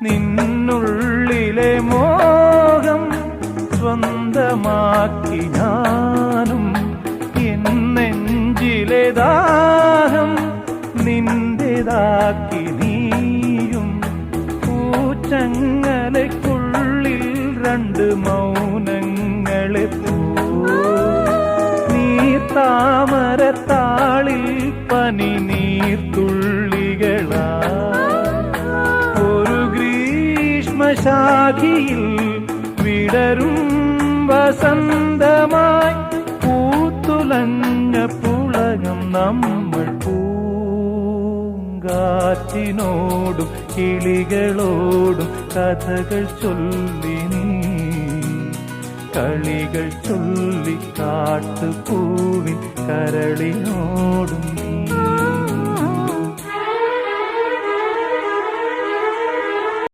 നിന്നുള്ളിലെ മോഹം സ്വന്തമാക്കി ഞാനും, എൻ നെഞ്ചിലെ ദാഹം നിന്റേതാക്കി നീയും. പൂച്ചങ്ങലയ്ക്കുള്ളിൽ രണ്ട് മൗനങ്ങളെ നീർത്താമരത്താളിൽ പനി നീർത്തുള്ളികളാ. ഒരു ഗ്രീഷ്മശാഖിയിൽ വിടരും വസന്തമായി പൂത്തുലഞ്ഞ പുളകം നമ്മൾ. പൂങ്കാറ്റിനോടും കിളികളോടും കഥകൾ ചൊല്ലി നീ, കളികൾ ചൊല്ലി കാട്ടുപൂവിൻ കരളിനോടും